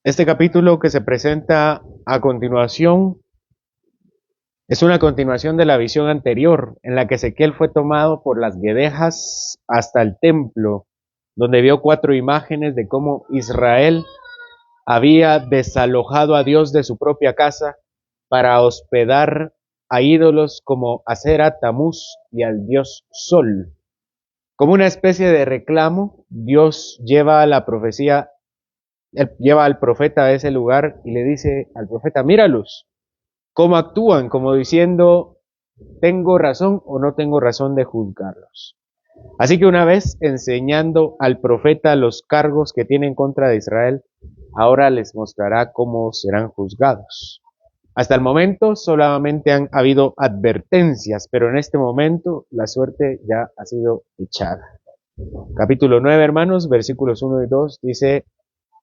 Este capítulo que se presenta a continuación es una continuación de la visión anterior, en la que Ezequiel fue tomado por las guedejas hasta el templo, donde vio 4 imágenes de cómo Israel había desalojado a Dios de su propia casa para hospedar a ídolos como Asera, Tamuz y al dios Sol. Como una especie de reclamo, Dios lleva a la profecía, lleva al profeta a ese lugar y le dice al profeta: míralos, cómo actúan, como diciendo, ¿tengo razón o no tengo razón de juzgarlos? Así que una vez enseñando al profeta los cargos que tiene en contra de Israel, ahora les mostrará cómo serán juzgados. Hasta el momento solamente han habido advertencias, pero en este momento la suerte ya ha sido echada. Capítulo 9, hermanos, versículos 1 y 2 dice: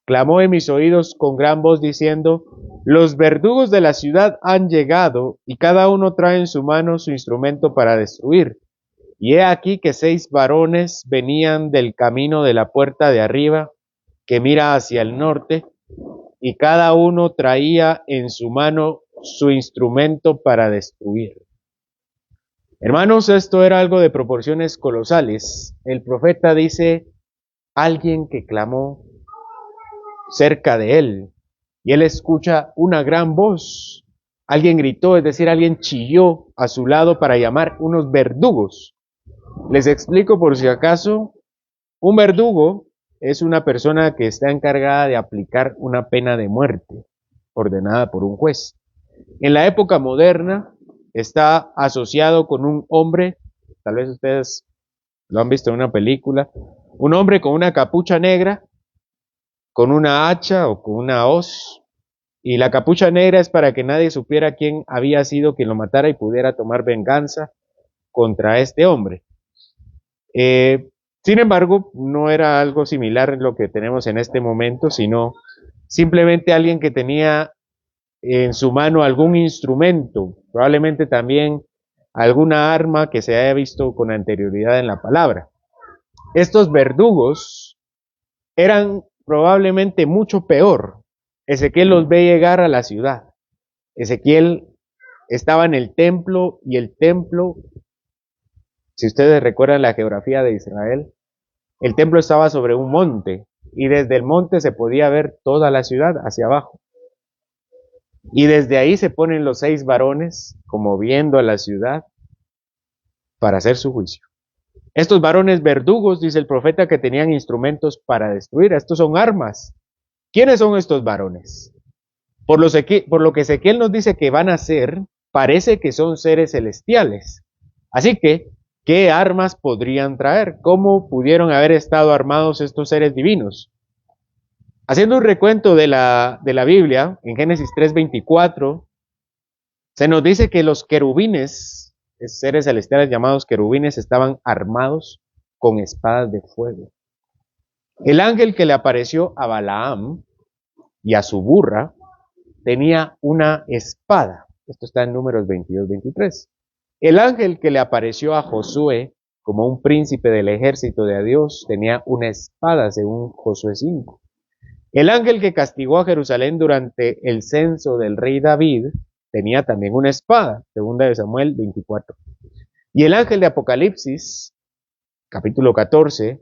clamó en mis oídos con gran voz diciendo: los verdugos de la ciudad han llegado, y cada uno trae en su mano su instrumento para destruir. Y he aquí que 6 varones venían del camino de la puerta de arriba, que mira hacia el norte, y cada uno traía en su mano su instrumento para destruir. Hermanos, esto era algo de proporciones colosales. El profeta dice: alguien que clamó cerca de él, y él escucha una gran voz. Alguien gritó, es decir, alguien chilló a su lado para llamar unos verdugos. Les explico por si acaso. Un verdugo es una persona que está encargada de aplicar una pena de muerte ordenada por un juez. En la época moderna está asociado con un hombre, tal vez ustedes lo han visto en una película, un hombre con una capucha negra, con una hacha o con una hoz, y la capucha negra es para que nadie supiera quién había sido quien lo matara y pudiera tomar venganza contra este hombre. Sin embargo, no era algo similar en lo que tenemos en este momento, sino simplemente alguien que tenía en su mano algún instrumento, probablemente también alguna arma que se haya visto con anterioridad en la palabra. Estos verdugos eran probablemente mucho peor. Ezequiel los ve llegar a la ciudad. Ezequiel estaba en el templo, y el templo, si ustedes recuerdan la geografía de Israel, el templo estaba sobre un monte, y desde el monte se podía ver toda la ciudad hacia abajo. Y desde ahí se ponen los 6 varones, como viendo a la ciudad, para hacer su juicio. Estos varones verdugos, dice el profeta, que tenían instrumentos para destruir. Estos son armas. ¿Quiénes son estos varones? Por lo que Ezequiel nos dice que van a ser, parece que son seres celestiales. Así que, ¿qué armas podrían traer? ¿Cómo pudieron haber estado armados estos seres divinos? Haciendo un recuento de la Biblia, en Génesis 3:24, se nos dice que los querubines, seres celestiales llamados querubines, estaban armados con espadas de fuego. El ángel que le apareció a Balaam y a su burra tenía una espada. Esto está en Números 22-23. El ángel que le apareció a Josué como un príncipe del ejército de Dios tenía una espada, según Josué 5. El ángel que castigó a Jerusalén durante el censo del rey David tenía también una espada, segunda de Samuel 24. Y el ángel de Apocalipsis, capítulo 14,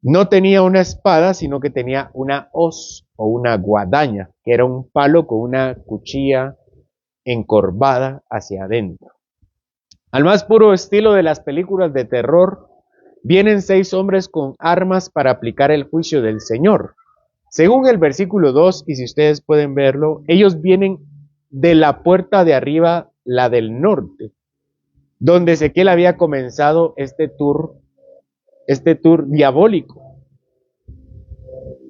no tenía una espada, sino que tenía una hoz o una guadaña, que era un palo con una cuchilla encorvada hacia adentro. Al más puro estilo de las películas de terror, vienen 6 hombres con armas para aplicar el juicio del Señor. Según el versículo 2, y si ustedes pueden verlo, ellos vienen de la puerta de arriba, la del norte, donde Ezequiel había comenzado este tour diabólico.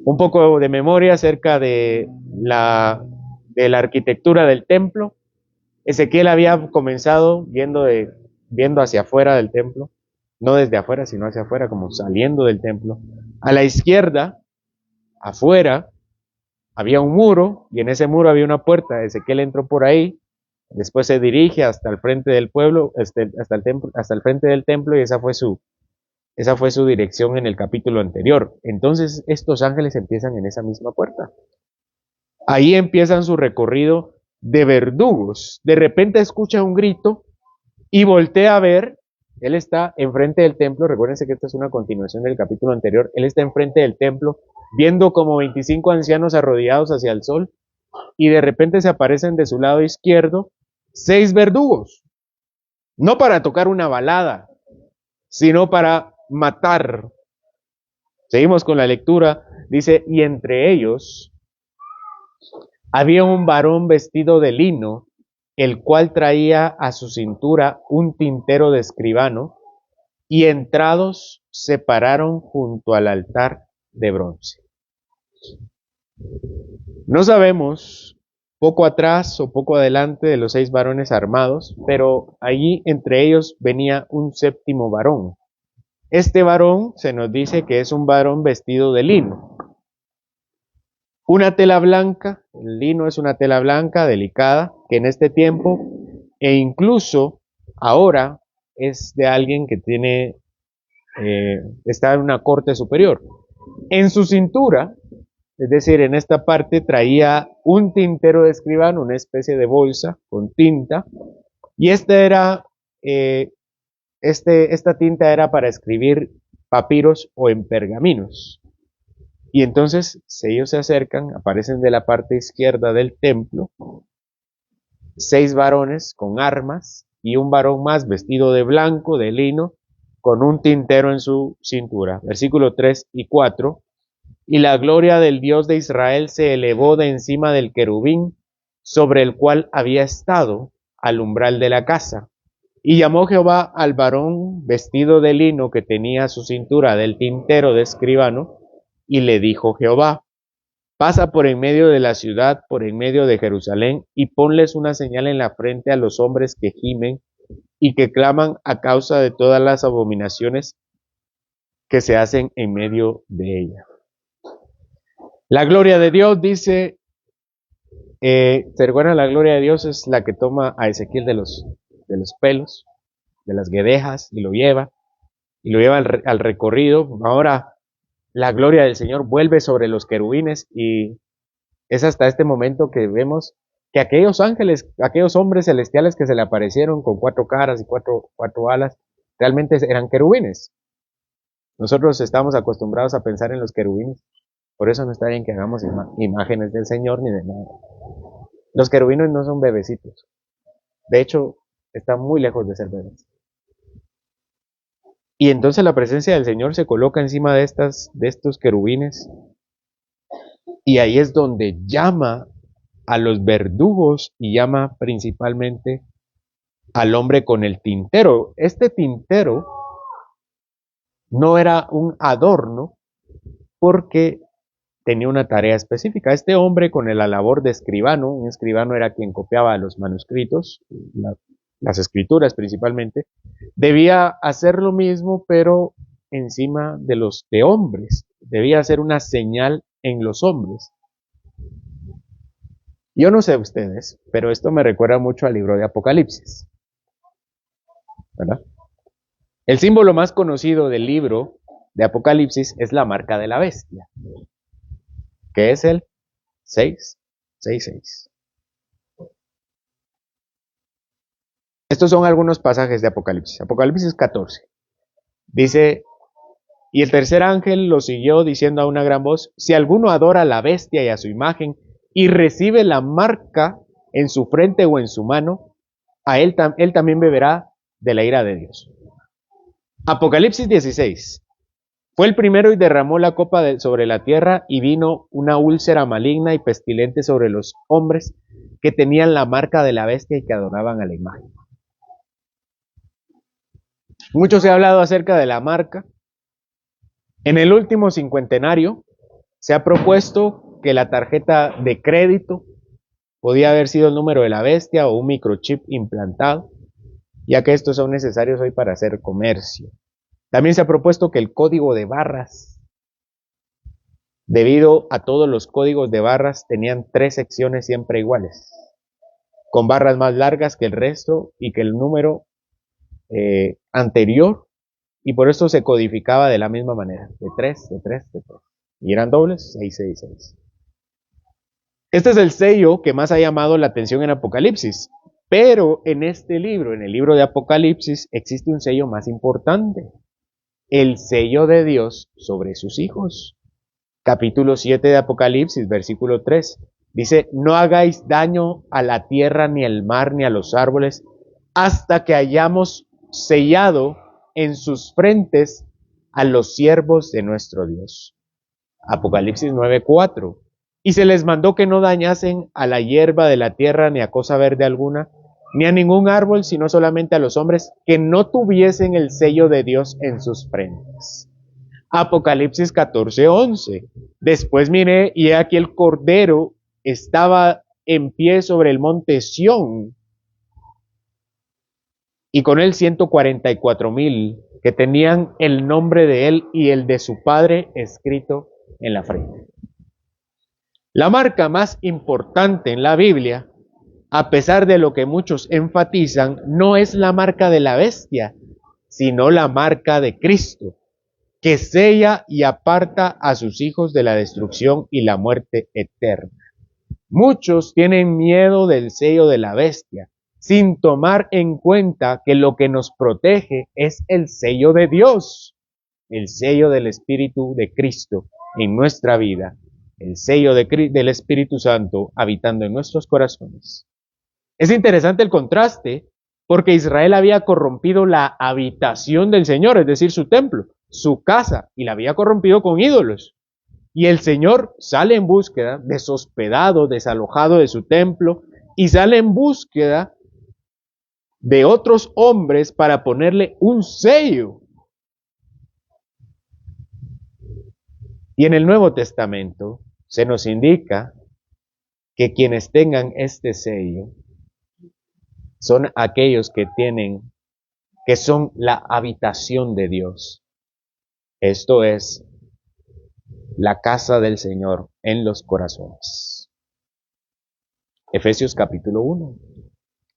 Un poco de memoria acerca de la arquitectura del templo. Ezequiel había comenzado viendo hacia afuera del templo, no desde afuera, sino hacia afuera, como saliendo del templo. A la izquierda, afuera, había un muro, y en ese muro había una puerta. Ezequiel entró por ahí, después se dirige hasta el frente del pueblo, hasta el frente del templo, y esa fue su Esa fue su dirección en el capítulo anterior. Entonces estos ángeles empiezan en esa misma puerta. Ahí empiezan su recorrido de verdugos. De repente escucha un grito y voltea a ver. Él está enfrente del templo. Recuérdense que esta es una continuación del capítulo anterior. Él está enfrente del templo viendo como 25 ancianos arrodillados hacia el sol y de repente se aparecen de su lado izquierdo 6 verdugos. No para tocar una balada, sino para matar. Seguimos con la lectura. Dice, y entre ellos había un varón vestido de lino, el cual traía a su cintura un tintero de escribano, y entrados se pararon junto al altar de bronce. No sabemos poco atrás o poco adelante de los 6 varones armados, pero allí entre ellos venía un séptimo varón. Este varón se nos dice que es un varón vestido de lino. Una tela blanca, el lino es una tela blanca delicada, que en este tiempo e incluso ahora es de alguien que tiene, está en una corte superior. En su cintura, es decir, en esta parte traía un tintero de escribano, una especie de bolsa con tinta, y esta tinta era para escribir papiros o en pergaminos. Y entonces, si ellos se acercan, aparecen de la parte izquierda del templo 6 varones con armas y un varón más vestido de blanco, de lino, con un tintero en su cintura. Versículo 3 y 4. Y la gloria del Dios de Israel se elevó de encima del querubín sobre el cual había estado al umbral de la casa. Y llamó Jehová al varón vestido de lino que tenía su cintura del tintero de escribano, y le dijo Jehová, pasa por en medio de la ciudad, por en medio de Jerusalén, y ponles una señal en la frente a los hombres que gimen y que claman a causa de todas las abominaciones que se hacen en medio de ella. La gloria de Dios, dice, ¿se recuerdan? La gloria de Dios es la que toma a Ezequiel de los pelos, de las guedejas, y lo lleva al recorrido. Ahora la gloria del Señor vuelve sobre los querubines y es hasta este momento que vemos que aquellos ángeles, aquellos hombres celestiales que se le aparecieron con 4 caras y cuatro alas, realmente eran querubines. Nosotros estamos acostumbrados a pensar en los querubines, por eso no está bien que hagamos imágenes del Señor ni de nada. Los querubines no son bebecitos, de hecho están muy lejos de ser bebés. Y entonces la presencia del Señor se coloca encima de estos querubines. Y ahí es donde llama a los verdugos y llama principalmente al hombre con el tintero. Este tintero no era un adorno porque tenía una tarea específica. Este hombre con la labor de escribano, un escribano era quien copiaba los manuscritos, las escrituras principalmente, debía hacer lo mismo pero encima de hombres. Debía hacer una señal en los hombres. Yo no sé ustedes, pero esto me recuerda mucho al libro de Apocalipsis, ¿verdad? El símbolo más conocido del libro de Apocalipsis es la marca de la bestia, que es el 666. Estos son algunos pasajes de Apocalipsis. Apocalipsis 14. Dice, y el tercer ángel lo siguió diciendo a una gran voz, si alguno adora a la bestia y a su imagen y recibe la marca en su frente o en su mano, él también beberá de la ira de Dios. Apocalipsis 16. Fue el primero y derramó la copa sobre la tierra y vino una úlcera maligna y pestilente sobre los hombres que tenían la marca de la bestia y que adoraban a la imagen. Mucho se ha hablado acerca de la marca. En el último cincuentenario se ha propuesto que la tarjeta de crédito podía haber sido el número de la bestia o un microchip implantado, ya que estos son necesarios hoy para hacer comercio. También se ha propuesto que el código de barras, debido a todos los códigos de barras, tenían 3 secciones siempre iguales, con barras más largas que el resto y que el número anterior y por esto se codificaba de la misma manera, de 3, de 3, de 3. Y eran dobles, 6, 6, 6. Este es el sello que más ha llamado la atención en Apocalipsis. Pero en este libro, en el libro de Apocalipsis, existe un sello más importante. El sello de Dios sobre sus hijos. Capítulo 7 de Apocalipsis, versículo 3. Dice, no hagáis daño a la tierra, ni al mar, ni a los árboles, hasta que hayamos sellado en sus frentes a los siervos de nuestro Dios. Apocalipsis 9:4. Y se les mandó que no dañasen a la hierba de la tierra, ni a cosa verde alguna, ni a ningún árbol, sino solamente a los hombres que no tuviesen el sello de Dios en sus frentes. Apocalipsis 14:11. Después miré, y he aquí el Cordero estaba en pie sobre el monte Sión, y con él 144,000 que tenían el nombre de él y el de su padre escrito en la frente. La marca más importante en la Biblia, a pesar de lo que muchos enfatizan, no es la marca de la bestia, sino la marca de Cristo, que sella y aparta a sus hijos de la destrucción y la muerte eterna. Muchos tienen miedo del sello de la bestia, sin tomar en cuenta que lo que nos protege es el sello de Dios, el sello del Espíritu de Cristo en nuestra vida, el sello del Espíritu Santo habitando en nuestros corazones. Es interesante el contraste, porque Israel había corrompido la habitación del Señor, es decir, su templo, su casa, y la había corrompido con ídolos. Y el Señor sale en búsqueda, deshospedado, desalojado de su templo, y sale en búsqueda de otros hombres para ponerle un sello. Y en el Nuevo Testamento se nos indica que quienes tengan este sello son aquellos que son la habitación de Dios. Esto es la casa del Señor en los corazones. Efesios capítulo 1.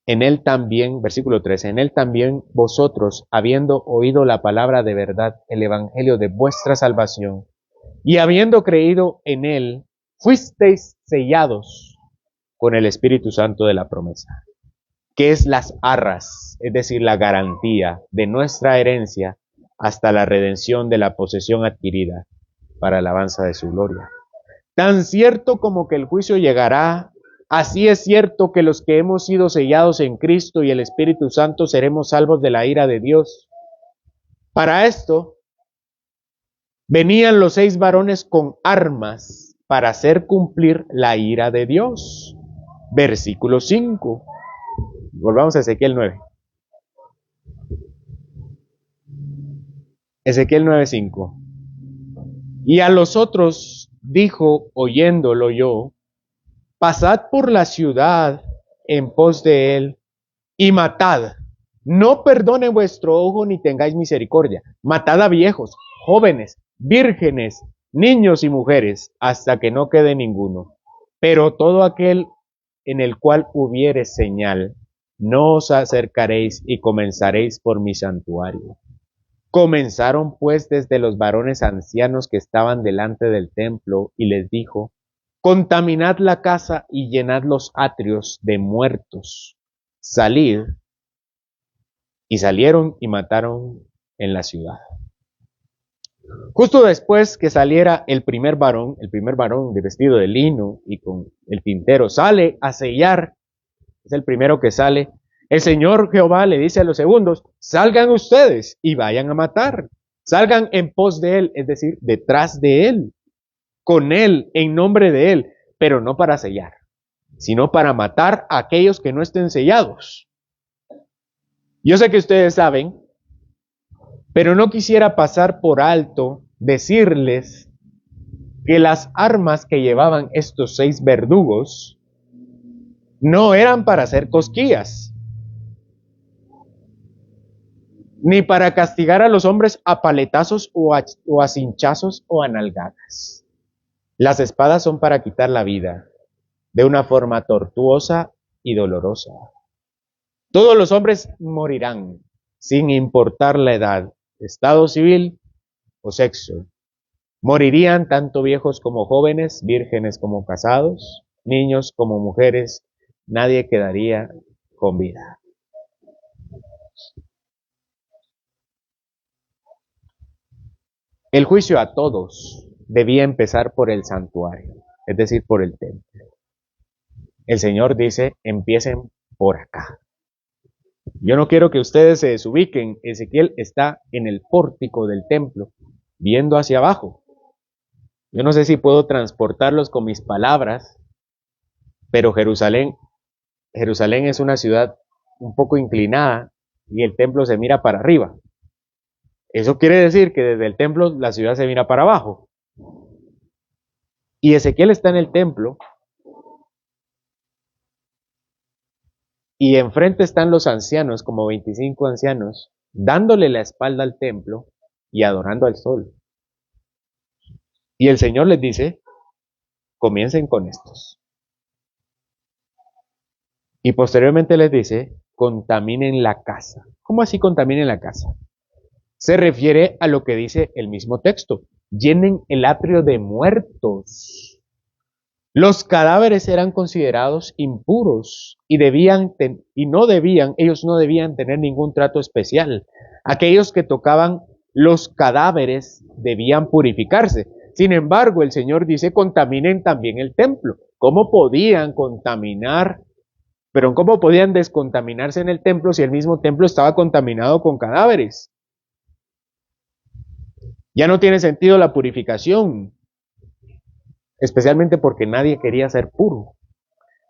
En él también, versículo 13, en él también vosotros, habiendo oído la palabra de verdad, el evangelio de vuestra salvación, y habiendo creído en él, fuisteis sellados con el Espíritu Santo de la promesa, que es las arras, es decir, la garantía de nuestra herencia hasta la redención de la posesión adquirida para alabanza de su gloria. Tan cierto como que el juicio llegará, así es cierto que los que hemos sido sellados en Cristo y el Espíritu Santo seremos salvos de la ira de Dios. Para esto, venían los 6 varones con armas para hacer cumplir la ira de Dios. Versículo 5. Volvamos a Ezequiel 9. Ezequiel 9:5. Y a los otros dijo, oyéndolo yo, pasad por la ciudad en pos de él y matad. No perdone vuestro ojo ni tengáis misericordia. Matad a viejos, jóvenes, vírgenes, niños y mujeres, hasta que no quede ninguno. Pero todo aquel en el cual hubiere señal, no os acercaréis y comenzaréis por mi santuario. Comenzaron pues desde los varones ancianos que estaban delante del templo, y les dijo, contaminad la casa y llenad los atrios de muertos. Salid. Y salieron y mataron en la ciudad. Justo después que saliera el primer varón de vestido de lino y con el tintero, sale a sellar, es el primero que sale. El Señor Jehová le dice a los segundos, salgan ustedes y vayan a matar. Salgan en pos de él, es decir, detrás de él, con él, en nombre de él, pero no para sellar, sino para matar a aquellos que no estén sellados. Yo sé que ustedes saben, pero no quisiera pasar por alto decirles que las armas que llevaban estos 6 verdugos no eran para hacer cosquillas, ni para castigar a los hombres a paletazos o a cinchazos o a nalgadas. Las espadas son para quitar la vida de una forma tortuosa y dolorosa. Todos los hombres morirán, sin importar la edad, estado civil o sexo. Morirían tanto viejos como jóvenes, vírgenes como casados, niños como mujeres, nadie quedaría con vida. El juicio a todos debía empezar por el santuario, es decir, por el templo. El Señor dice, empiecen por acá. Yo no quiero que ustedes se desubiquen. Ezequiel está en el pórtico del templo, viendo hacia abajo. Yo no sé si puedo transportarlos con mis palabras, pero Jerusalén es una ciudad un poco inclinada y el templo se mira para arriba. Eso quiere decir que desde el templo la ciudad se mira para abajo. Y Ezequiel está en el templo y enfrente están los ancianos, como 25 ancianos, dándole la espalda al templo y adorando al sol. Y el Señor les dice, comiencen con estos. Y posteriormente les dice, contaminen la casa. ¿Cómo así contaminen la casa? Se refiere a lo que dice el mismo texto. Llenen el atrio de muertos. Los cadáveres eran considerados impuros y ellos no debían tener ningún trato especial. Aquellos que tocaban los cadáveres debían purificarse. Sin embargo, el Señor dice, contaminen también el templo. ¿Cómo podían contaminar? Pero ¿cómo podían descontaminarse en el templo si el mismo templo estaba contaminado con cadáveres? Ya no tiene sentido la purificación, especialmente porque nadie quería ser puro.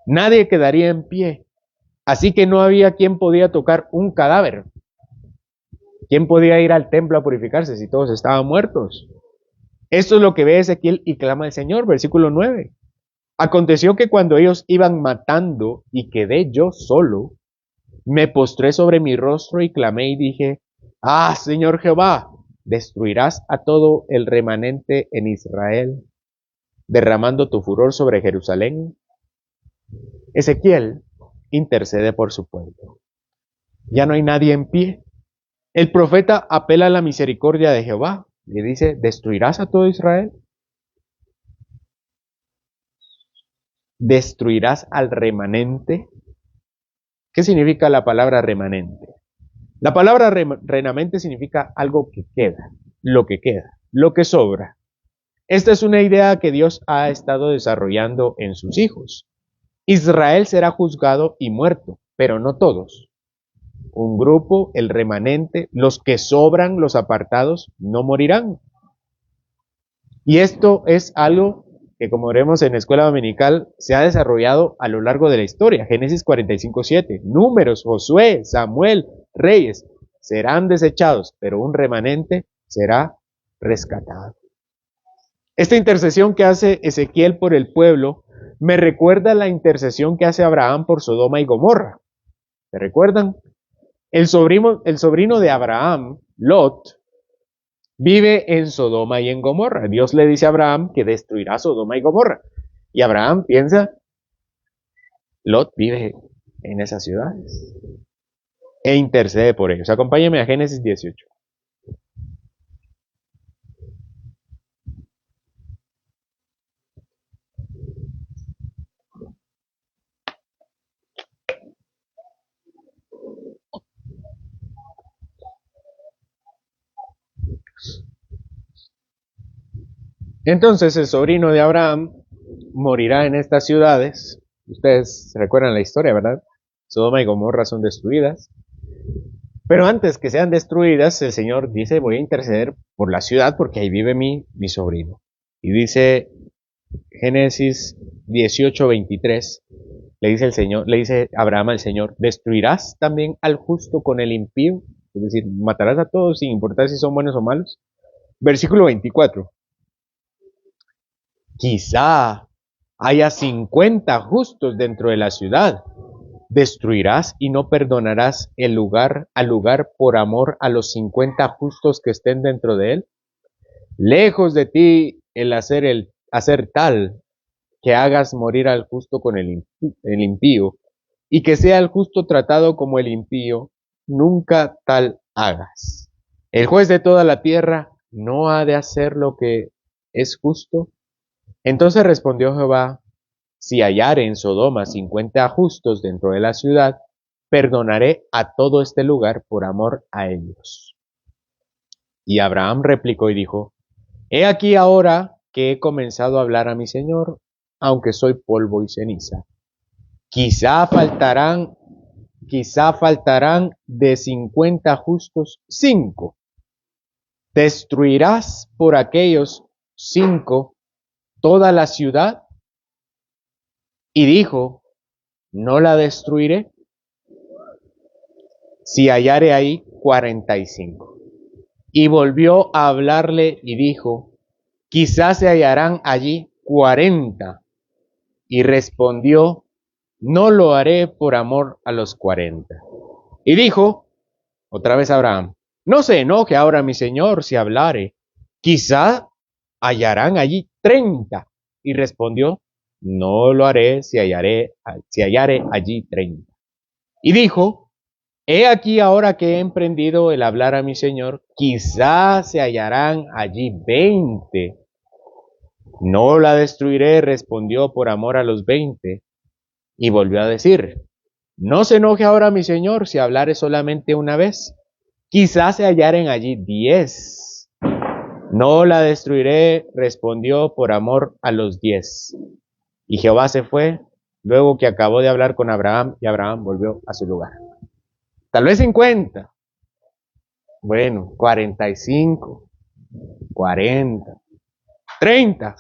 Nadie quedaría en pie. Así que no había quien podía tocar un cadáver. ¿Quién podía ir al templo a purificarse si todos estaban muertos? Esto es lo que ve Ezequiel y clama el Señor, versículo 9. Aconteció que cuando ellos iban matando y quedé yo solo, me postré sobre mi rostro y clamé y dije, ah, Señor Jehová, destruirás a todo el remanente en Israel, derramando tu furor sobre Jerusalén. Ezequiel intercede por su pueblo. Ya no hay nadie en pie. El profeta apela a la misericordia de Jehová. Le dice, ¿destruirás a todo Israel? ¿Destruirás al remanente? ¿Qué significa la palabra remanente? La palabra remanente significa algo que queda, lo que sobra. Esta es una idea que Dios ha estado desarrollando en sus hijos. Israel será juzgado y muerto, pero no todos. Un grupo, el remanente, los que sobran, los apartados, no morirán. Y esto es algo que, como veremos en la escuela dominical, se ha desarrollado a lo largo de la historia. Génesis 45:7, Números, Josué, Samuel, Reyes, serán desechados, pero un remanente será rescatado. Esta intercesión que hace Ezequiel por el pueblo me recuerda la intercesión que hace Abraham por Sodoma y Gomorra. ¿Se recuerdan? El sobrino de Abraham, Lot, vive en Sodoma y en Gomorra. Dios le dice a Abraham que destruirá Sodoma y Gomorra. Y Abraham piensa, Lot vive en esas ciudades. E intercede por ellos. Acompáñame a Génesis 18. Entonces el sobrino de Abraham morirá en estas ciudades. Ustedes se recuerdan la historia, ¿verdad? Sodoma y Gomorra son destruidas. Pero antes que sean destruidas, el Señor dice, voy a interceder por la ciudad porque ahí vive mi sobrino. Y dice Génesis 18:23, le dice Abraham al Señor, ¿destruirás también al justo con el impío? Es decir, ¿matarás a todos sin importar si son buenos o malos? Versículo 24. Quizá haya 50 justos dentro de la ciudad. ¿Destruirás y no perdonarás al lugar por amor a los 50 justos que estén dentro de él? Lejos de ti el hacer tal que hagas morir al justo con el impío, y que sea el justo tratado como el impío, nunca tal hagas. ¿El juez de toda la tierra no ha de hacer lo que es justo? Entonces respondió Jehová: si hallare en Sodoma 50 justos dentro de la ciudad, perdonaré a todo este lugar por amor a ellos. Y Abraham replicó y dijo: he aquí ahora que he comenzado a hablar a mi Señor, aunque soy polvo y ceniza. Quizá faltarán de 50 justos 5. ¿Destruirás por aquellos 5 toda la ciudad? Y dijo: no la destruiré, si hallare ahí 45. Y volvió a hablarle y dijo: quizás se hallarán allí 40. Y respondió: no lo haré por amor a los 40. Y dijo otra vez Abraham: no se enoje ahora mi señor si hablare, quizá hallarán allí 30. Y respondió: no lo haré si hallare allí 30. Y dijo: he aquí ahora que he emprendido el hablar a mi señor, quizá se hallarán allí 20. No la destruiré, respondió, por amor a los 20. Y volvió a decir: no se enoje ahora mi señor si hablare solamente una vez, quizás se hallaren allí 10. No la destruiré, respondió, por amor a los 10. Y Jehová se fue luego que acabó de hablar con Abraham, y Abraham volvió a su lugar. Tal vez 50. Bueno, 45, 40, 30,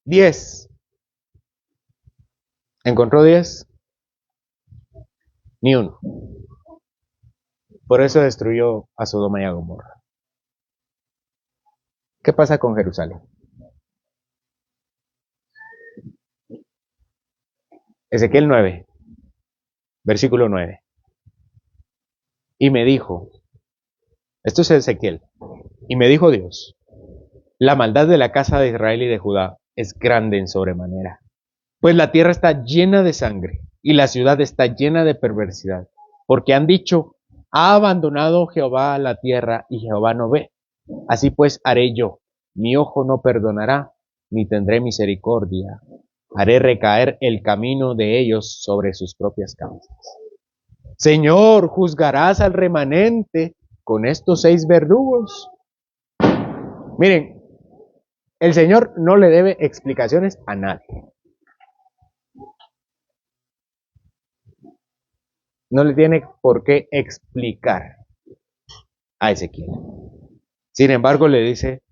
10. ¿Encontró 10? Ni uno. Por eso destruyó a Sodoma y a Gomorra. ¿Qué pasa con Jerusalén? Ezequiel 9, versículo 9. Y me dijo, esto es Ezequiel, y me dijo Dios: la maldad de la casa de Israel y de Judá es grande en sobremanera, pues la tierra está llena de sangre, y la ciudad está llena de perversidad, porque han dicho: ha abandonado Jehová la tierra, y Jehová no ve. Así pues haré yo: mi ojo no perdonará, ni tendré misericordia. Haré recaer el camino de ellos sobre sus propias causas. Señor, ¿juzgarás al remanente con estos 6 verdugos? Miren, el Señor no le debe explicaciones a nadie. No le tiene por qué explicar a Ezequiel. Sin embargo, le dice: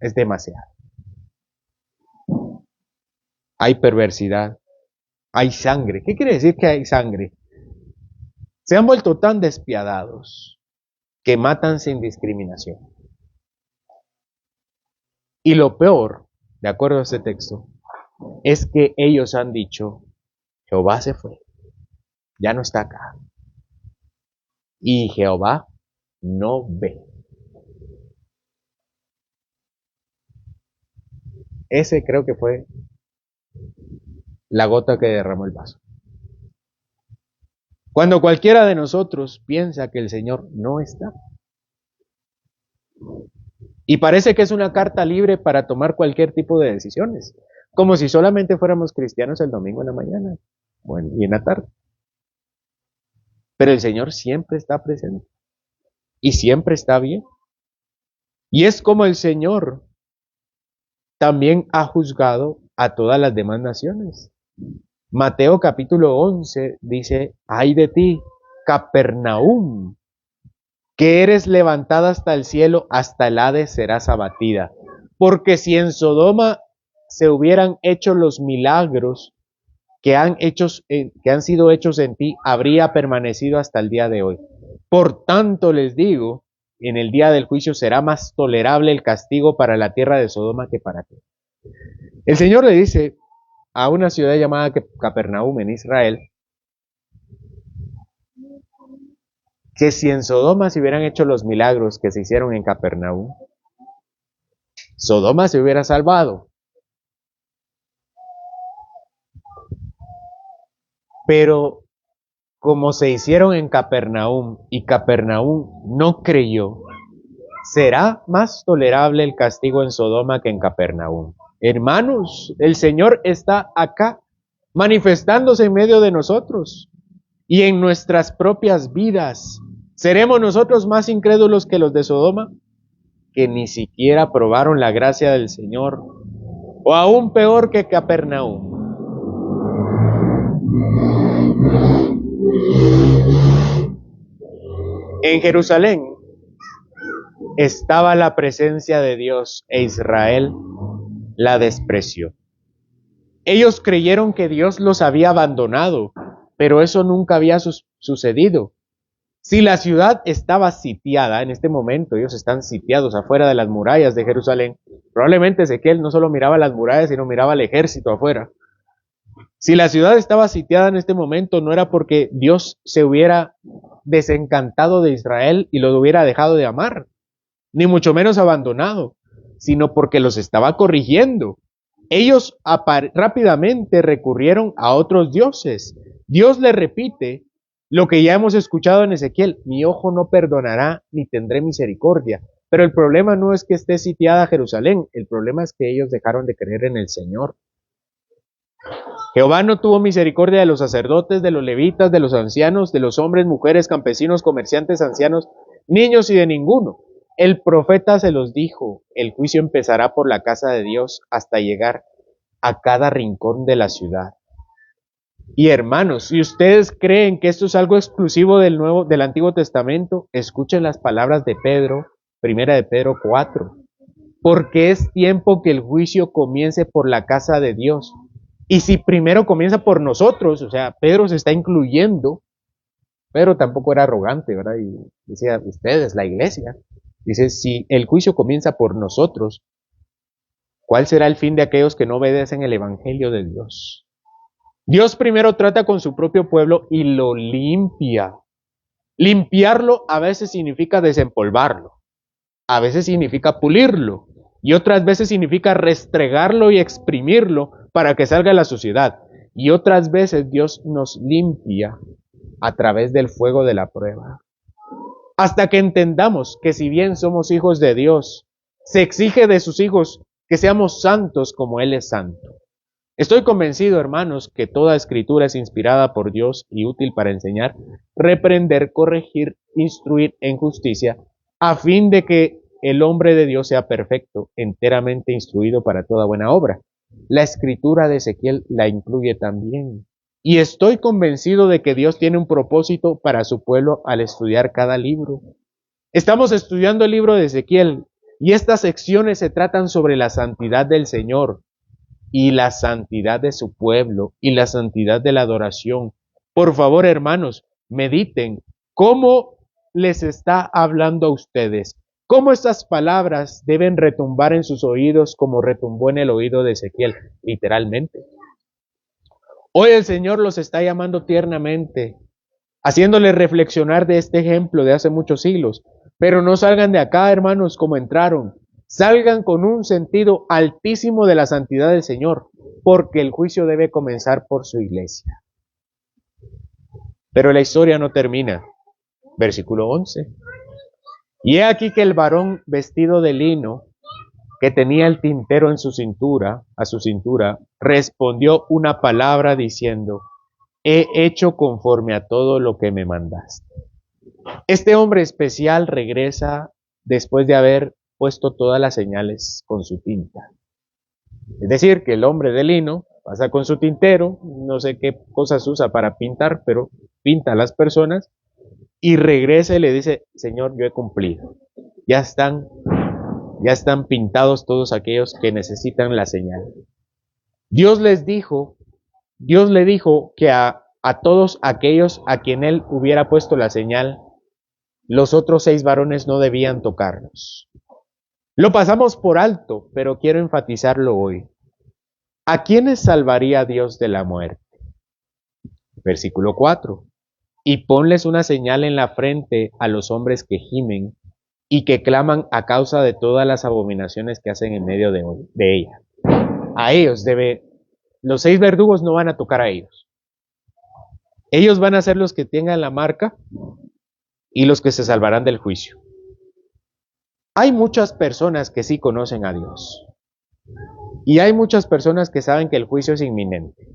es demasiado. Hay perversidad, hay sangre. ¿Qué quiere decir que hay sangre? Se han vuelto tan despiadados que matan sin discriminación. Y lo peor, de acuerdo a este texto, es que ellos han dicho: Jehová se fue, ya no está acá. Y Jehová no ve. Ese creo que fue la gota que derramó el vaso. Cuando cualquiera de nosotros piensa que el Señor no está, y parece que es una carta libre para tomar cualquier tipo de decisiones, como si solamente fuéramos cristianos el domingo en la mañana, bueno, y en la tarde. Pero el Señor siempre está presente y siempre está bien. Y es como el Señor también ha juzgado a todas las demás naciones. Mateo capítulo 11 dice: ay de ti, Capernaum, que eres levantada hasta el cielo, hasta el Hades serás abatida. Porque si en Sodoma se hubieran hecho los milagros que han sido hechos en ti, habría permanecido hasta el día de hoy. Por tanto les digo, en el día del juicio será más tolerable el castigo para la tierra de Sodoma que para ti. El Señor le dice a una ciudad llamada Capernaum en Israel, que si en Sodoma se hubieran hecho los milagros que se hicieron en Capernaum, Sodoma se hubiera salvado. Pero como se hicieron en Capernaum y Capernaum no creyó, ¿será más tolerable el castigo en Sodoma que en Capernaum? Hermanos, el Señor está acá, manifestándose en medio de nosotros y en nuestras propias vidas. ¿Seremos nosotros más incrédulos que los de Sodoma, que ni siquiera probaron la gracia del Señor? ¿O aún peor que Capernaum? En Jerusalén estaba la presencia de Dios e Israel la despreció. Ellos creyeron que Dios los había abandonado, pero eso nunca había sucedido. Si la ciudad estaba sitiada en este momento, ellos están sitiados afuera de las murallas de Jerusalén, probablemente Ezequiel no solo miraba las murallas, sino miraba al ejército afuera. Si la ciudad estaba sitiada en este momento, no era porque Dios se hubiera desencantado de Israel y lo hubiera dejado de amar, ni mucho menos abandonado, sino porque los estaba corrigiendo. Ellos rápidamente recurrieron a otros dioses. Dios le repite lo que ya hemos escuchado en Ezequiel: mi ojo no perdonará ni tendré misericordia. Pero el problema no es que esté sitiada Jerusalén, el problema es que ellos dejaron de creer en el Señor. Jehová no tuvo misericordia de los sacerdotes, de los levitas, de los ancianos, de los hombres, mujeres, campesinos, comerciantes, ancianos, niños y de ninguno. El profeta se los dijo: el juicio empezará por la casa de Dios hasta llegar a cada rincón de la ciudad. Y hermanos, si ustedes creen que esto es algo exclusivo del Antiguo Testamento, escuchen las palabras de Pedro, primera de Pedro 4. Porque es tiempo que el juicio comience por la casa de Dios. Y si primero comienza por nosotros, o sea, Pedro se está incluyendo, pero tampoco era arrogante, ¿verdad? Y decía, ustedes, la iglesia. Dice, si el juicio comienza por nosotros, ¿cuál será el fin de aquellos que no obedecen el evangelio de Dios? Dios primero trata con su propio pueblo y lo limpia. Limpiarlo a veces significa desempolvarlo, a veces significa pulirlo, y otras veces significa restregarlo y exprimirlo para que salga a la suciedad. Y otras veces Dios nos limpia a través del fuego de la prueba. Hasta que entendamos que si bien somos hijos de Dios, se exige de sus hijos que seamos santos como Él es santo. Estoy convencido, hermanos, que toda escritura es inspirada por Dios y útil para enseñar, reprender, corregir, instruir en justicia, a fin de que el hombre de Dios sea perfecto, enteramente instruido para toda buena obra. La escritura de Ezequiel la incluye también. Y estoy convencido de que Dios tiene un propósito para su pueblo al estudiar cada libro. Estamos estudiando el libro de Ezequiel y estas secciones se tratan sobre la santidad del Señor y la santidad de su pueblo y la santidad de la adoración. Por favor, hermanos, mediten cómo les está hablando a ustedes, cómo estas palabras deben retumbar en sus oídos como retumbó en el oído de Ezequiel, literalmente. Hoy el Señor los está llamando tiernamente, haciéndoles reflexionar de este ejemplo de hace muchos siglos. Pero no salgan de acá, hermanos, como entraron. Salgan con un sentido altísimo de la santidad del Señor, porque el juicio debe comenzar por su iglesia. Pero la historia no termina. Versículo 11. Y he aquí que el varón vestido de lino, que tenía el tintero en su cintura, a su cintura, respondió una palabra diciendo: he hecho conforme a todo lo que me mandaste. Este hombre especial regresa después de haber puesto todas las señales con su tinta. Es decir, que el hombre de lino pasa con su tintero, no sé qué cosas usa para pintar, pero pinta a las personas y regresa y le dice: Señor, yo he cumplido. Ya están pintados todos aquellos que necesitan la señal. Dios le dijo que a todos aquellos a quien él hubiera puesto la señal, los otros 6 varones no debían tocarlos. Lo pasamos por alto, pero quiero enfatizarlo hoy. ¿A quiénes salvaría Dios de la muerte? Versículo 4. Y ponles una señal en la frente a los hombres que gimen y que claman a causa de todas las abominaciones que hacen en medio de ella. A ellos los 6 verdugos no van a tocar a ellos. Ellos van a ser los que tengan la marca y los que se salvarán del juicio. Hay muchas personas que sí conocen a Dios. Y hay muchas personas que saben que el juicio es inminente.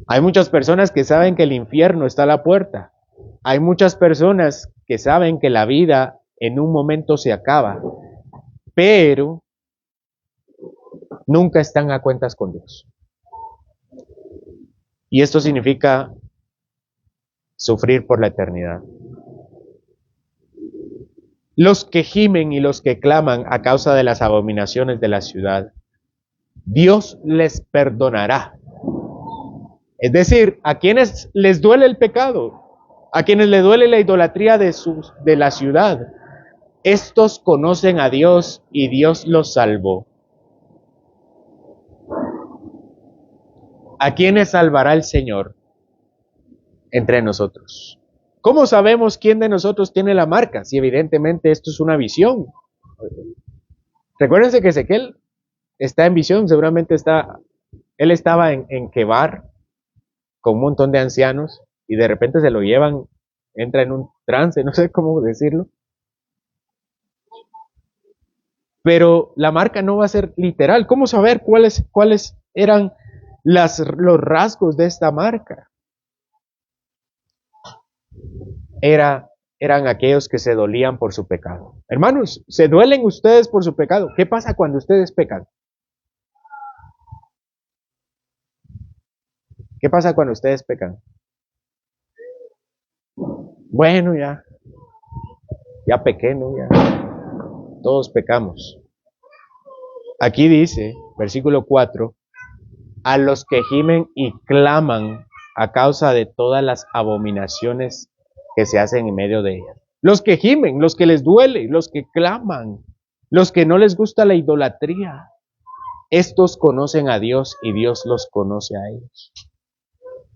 Hay muchas personas que saben que el infierno está a la puerta. Hay muchas personas que saben que la vida en un momento se acaba, pero nunca están a cuentas con Dios. Y esto significa sufrir por la eternidad. Los que gimen y los que claman a causa de las abominaciones de la ciudad, Dios les perdonará. Es decir, a quienes les duele el pecado, a quienes les duele la idolatría de la ciudad, estos conocen a Dios y Dios los salvó. ¿A quiénes salvará el Señor entre nosotros? ¿Cómo sabemos quién de nosotros tiene la marca? Si evidentemente esto es una visión. Recuérdense que Ezequiel está en visión, seguramente él estaba en Quebar con un montón de ancianos y de repente se lo llevan, entra en un trance, no sé cómo decirlo. Pero la marca no va a ser literal. ¿Cómo saber cuáles eran los rasgos de esta marca? Eran aquellos que se dolían por su pecado. Hermanos, ¿se duelen ustedes por su pecado? ¿Qué pasa cuando ustedes pecan? ¿Qué pasa cuando ustedes pecan? Bueno, ya pequé, ¿no? Ya, todos pecamos. Aquí dice, versículo 4, a los que gimen y claman a causa de todas las abominaciones que se hacen en medio de ellas. Los que gimen, los que les duele, los que claman, los que no les gusta la idolatría, estos conocen a Dios y Dios los conoce a ellos.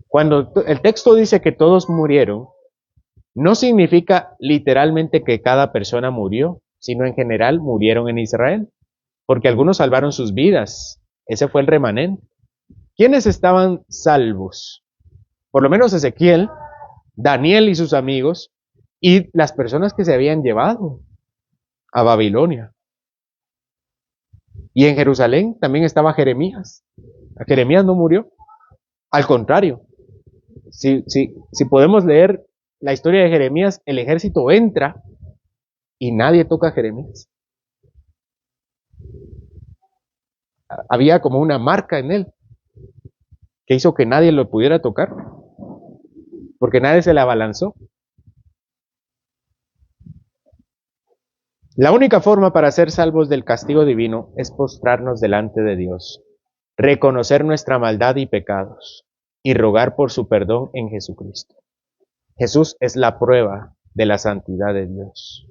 Cuando el texto dice que todos murieron, no significa literalmente que cada persona murió, sino en general murieron en Israel, porque algunos salvaron sus vidas. Ese fue el remanente. ¿Quiénes estaban salvos? Por lo menos Ezequiel, Daniel y sus amigos, y las personas que se habían llevado a Babilonia. Y en Jerusalén también estaba Jeremías. Jeremías no murió. Al contrario, si podemos leer la historia de Jeremías, el ejército entra y nadie toca a Jeremías. Había como una marca en él que hizo que nadie lo pudiera tocar, porque nadie se le abalanzó. La única forma para ser salvos del castigo divino es postrarnos delante de Dios, reconocer nuestra maldad y pecados, y rogar por su perdón en Jesucristo. Jesús es la prueba de la santidad de Dios,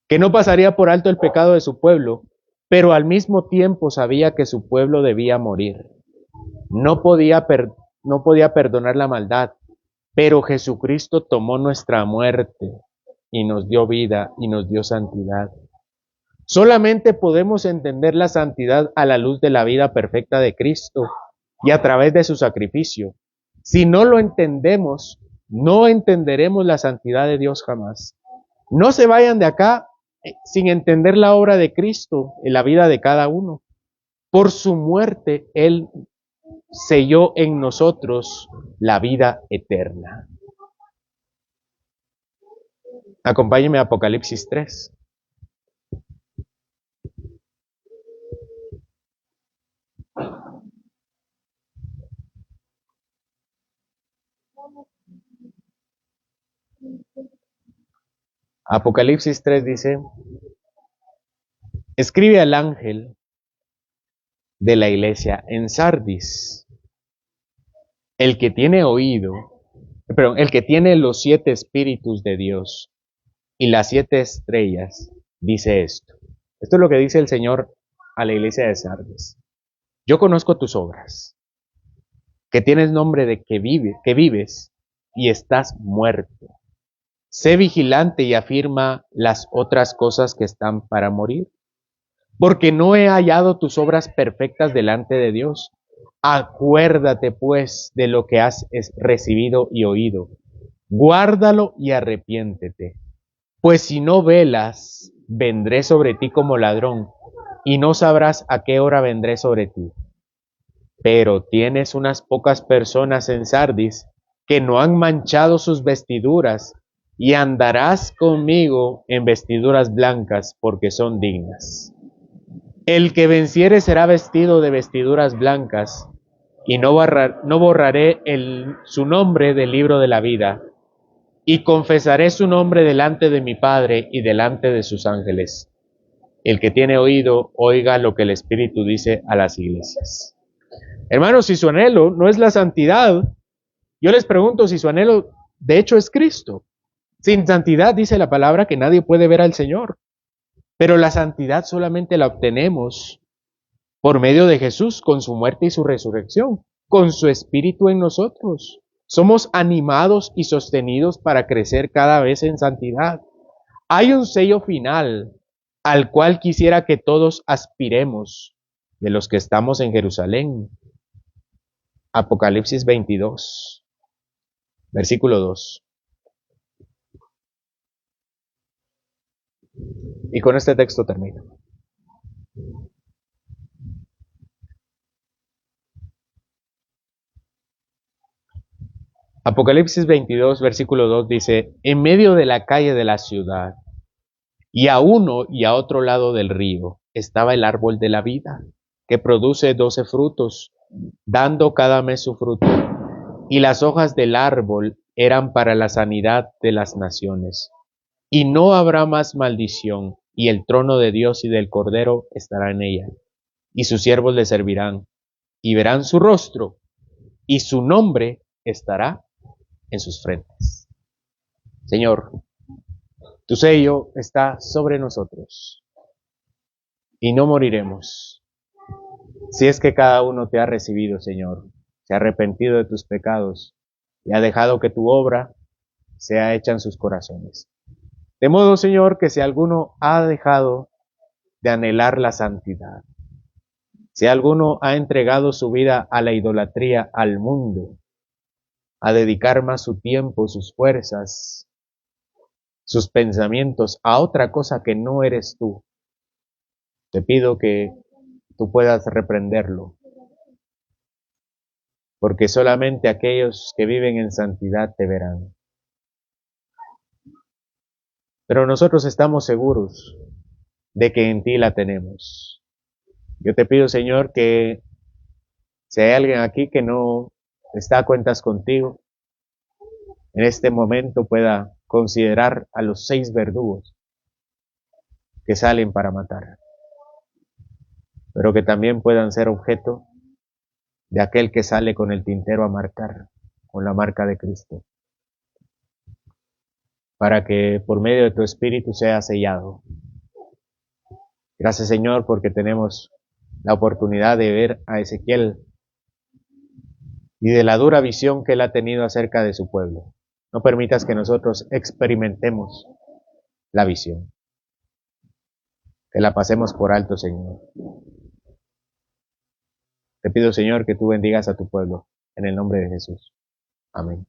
que no pasaría por alto el pecado de su pueblo, pero al mismo tiempo sabía que su pueblo debía morir. No podía perdonar la maldad, pero Jesucristo tomó nuestra muerte y nos dio vida y nos dio santidad. Solamente podemos entender la santidad a la luz de la vida perfecta de Cristo y a través de su sacrificio. Si no lo entendemos, no entenderemos la santidad de Dios jamás. No se vayan de acá sin entender la obra de Cristo en la vida de cada uno. Por su muerte, Él selló en nosotros la vida eterna. Acompáñenme a Apocalipsis 3. Apocalipsis 3 dice, escribe al ángel de la iglesia en Sardis, el que tiene el que tiene los 7 espíritus de Dios y las 7 estrellas, dice esto. Esto es lo que dice el Señor a la iglesia de Sardis. Yo conozco tus obras, que tienes nombre de que vives y estás muerto. Sé vigilante y afirma las otras cosas que están para morir, porque no he hallado tus obras perfectas delante de Dios. Acuérdate pues de lo que has recibido y oído. Guárdalo y arrepiéntete. Pues si no velas, vendré sobre ti como ladrón, y no sabrás a qué hora vendré sobre ti. Pero tienes unas pocas personas en Sardis que no han manchado sus vestiduras, y andarás conmigo en vestiduras blancas, porque son dignas. El que venciere será vestido de vestiduras blancas, y no borraré su nombre del libro de la vida, y confesaré su nombre delante de mi Padre y delante de sus ángeles. El que tiene oído, oiga lo que el Espíritu dice a las iglesias. Hermanos, si su anhelo no es la santidad, yo les pregunto si su anhelo de hecho es Cristo. Sin santidad dice la palabra que nadie puede ver al Señor. Pero la santidad solamente la obtenemos por medio de Jesús, con su muerte y su resurrección, con su Espíritu en nosotros. Somos animados y sostenidos para crecer cada vez en santidad. Hay un sello final al cual quisiera que todos aspiremos de los que estamos en Jerusalén. Apocalipsis 22, versículo 2. Y con este texto termino. Apocalipsis 22, versículo 2 dice, en medio de la calle de la ciudad, y a uno y a otro lado del río, estaba el árbol de la vida, que produce 12 frutos, dando cada mes su fruto. Y las hojas del árbol eran para la sanidad de las naciones. Y no habrá más maldición, y el trono de Dios y del Cordero estará en ella. Y sus siervos le servirán, y verán su rostro, y su nombre estará en sus frentes. Señor, tu sello está sobre nosotros, y no moriremos. Si es que cada uno te ha recibido, Señor, se ha arrepentido de tus pecados, y ha dejado que tu obra sea hecha en sus corazones. De modo, Señor, que si alguno ha dejado de anhelar la santidad, si alguno ha entregado su vida a la idolatría, al mundo, a dedicar más su tiempo, sus fuerzas, sus pensamientos a otra cosa que no eres tú, te pido que tú puedas reprenderlo, porque solamente aquellos que viven en santidad te verán. Pero nosotros estamos seguros de que en ti la tenemos. Yo te pido, Señor, que si hay alguien aquí que no está a cuentas contigo, en este momento pueda considerar a los 6 verdugos que salen para matar, pero que también puedan ser objeto de aquel que sale con el tintero a marcar, con la marca de Cristo, para que por medio de tu Espíritu sea sellado. Gracias, Señor, porque tenemos la oportunidad de ver a Ezequiel y de la dura visión que él ha tenido acerca de su pueblo. No permitas que nosotros experimentemos la visión, que la pasemos por alto, Señor. Te pido, Señor, que tú bendigas a tu pueblo, en el nombre de Jesús. Amén.